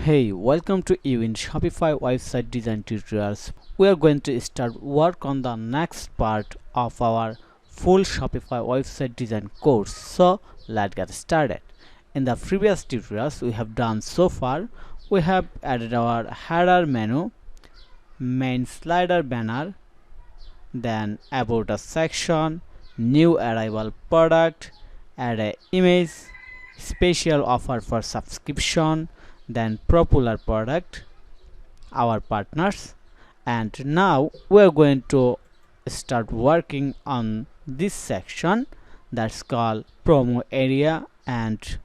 Hey, welcome to you in Shopify website design tutorials. We are going to start work on the next part of our full Shopify website design course. So let's get started. In the previous tutorials we have done so far, we have added our header menu, main slider banner, then about us section, new arrival product, add a image, special offer for subscription, then popular product, our partners, and now we're going to start working on this section that's called promo area and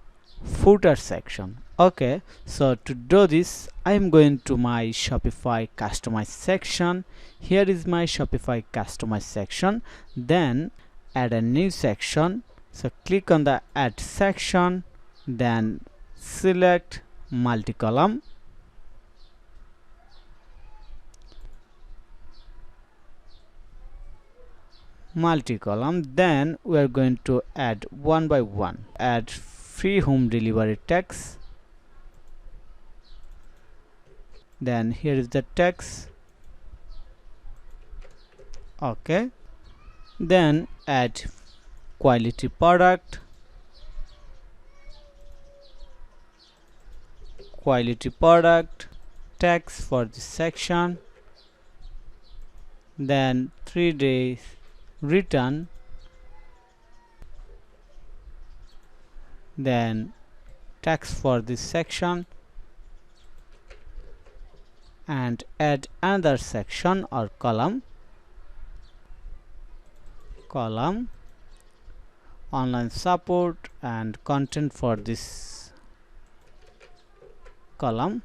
footer section. Okay, so to do this I'm going to my Shopify customize section. Here is my Shopify customize section, then add a new section. So click on the add section, then select multi-column, then we are going to add one by one. Add free home delivery text, then here is the text. Okay, then add quality product, text for this section, then 3 days return, then text for this section, and add another section or column, online support and content for this column.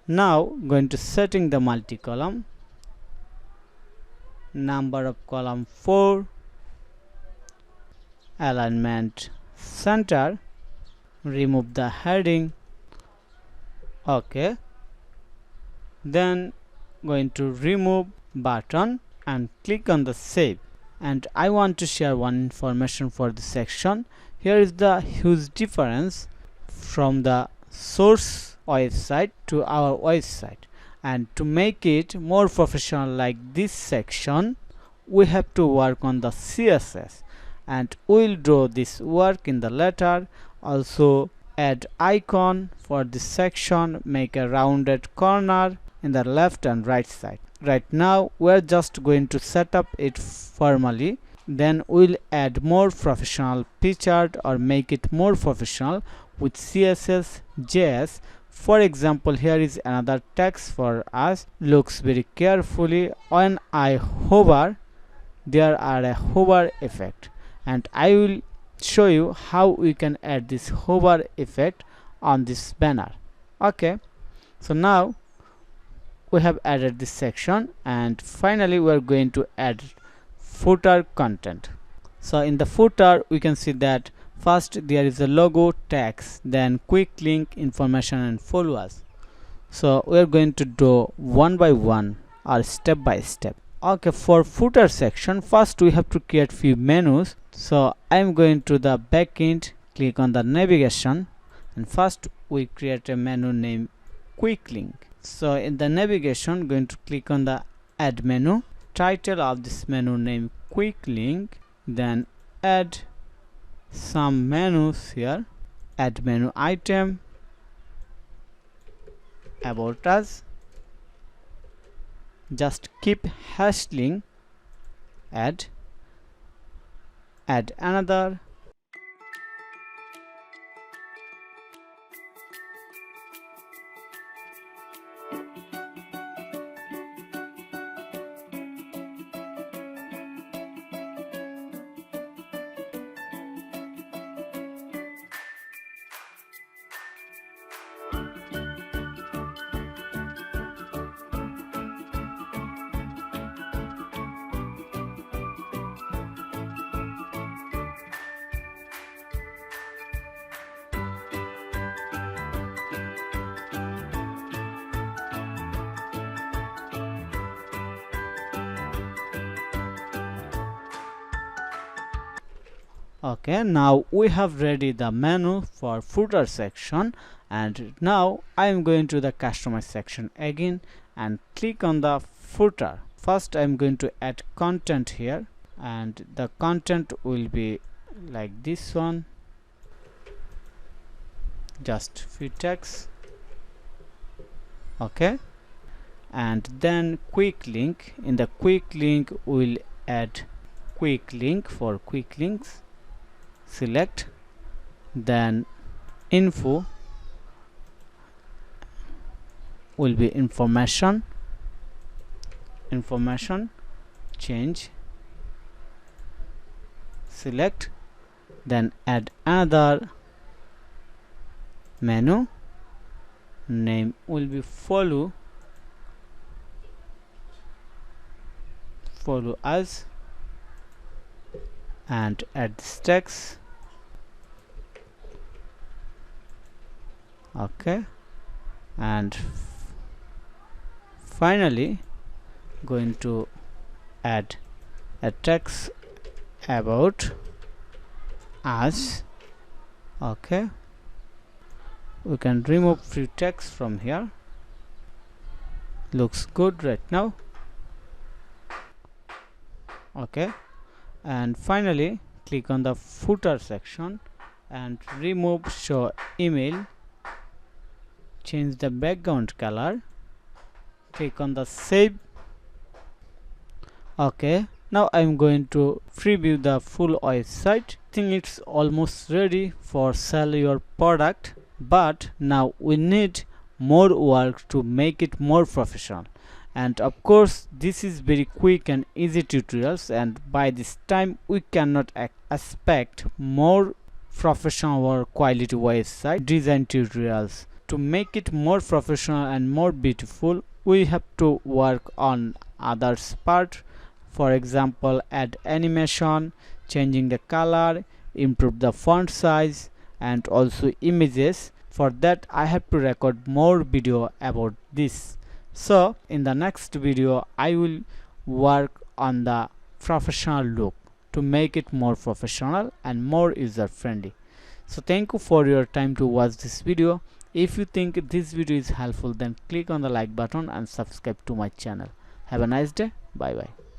Now going to setting the multi-column, number of column 4, alignment center, remove the heading. Okay, then going to remove button and click on the save. And I want to share one information for this section. Here is the huge difference from the source website to our website, and to make it more professional like this section we have to work on the CSS, and we'll do this work in the later. Also add icon for this section, make a rounded corner in the left and right side. Right now we're just going to set up it formally, then we'll add more professional picture or make it more professional with CSS JS. For example, here is another text for us. Looks very carefully. When I hover, there are a hover effect, and I will show you how we can add this hover effect on this banner. Okay, so now we have added this section, and finally we are going to add footer content. So in the footer we can see that first there is a logo, text, then quick link, information and followers. So we are going to do one by one or step by step. Okay, for footer section first we have to create few menus. So I am going to the backend, click on the navigation, and first we create a menu named quick link. So in the navigation going to click on the add menu, title of this menu name quick link, then add some menus here, add menu item, about us, just keep hashing, add another, Okay, now we have ready the menu for footer section, and now I am going to the customize section again and click on the footer. First I am going to add content here, and the content will be like this one, just few text. Okay, and then quick link. In the quick link we'll add quick link. For quick links, select, then info will be information, change, select, then add another menu, name will be follow us, and add this text. Okay, and finally going to add a text about us. Okay, we can remove free text from here. Looks good right now. Okay, and finally click on the footer section and remove show email, change the background color, click on the save. Okay, now I'm going to preview the full website. I think it's almost ready for sell your product, but now we need more work to make it more professional. And of course this is very quick and easy tutorials, and by this time we cannot expect more professional or quality website design tutorials. To make it more professional and more beautiful, we have to work on others part. For example, add animation, changing the color, improve the font size, and also images. For that I have to record more video about this. So in the next video I will work on the professional look to make it more professional and more user friendly. So thank you for your time to watch this video. If you think this video is helpful, then click on the like button and subscribe to my channel. Have a nice day. Bye bye.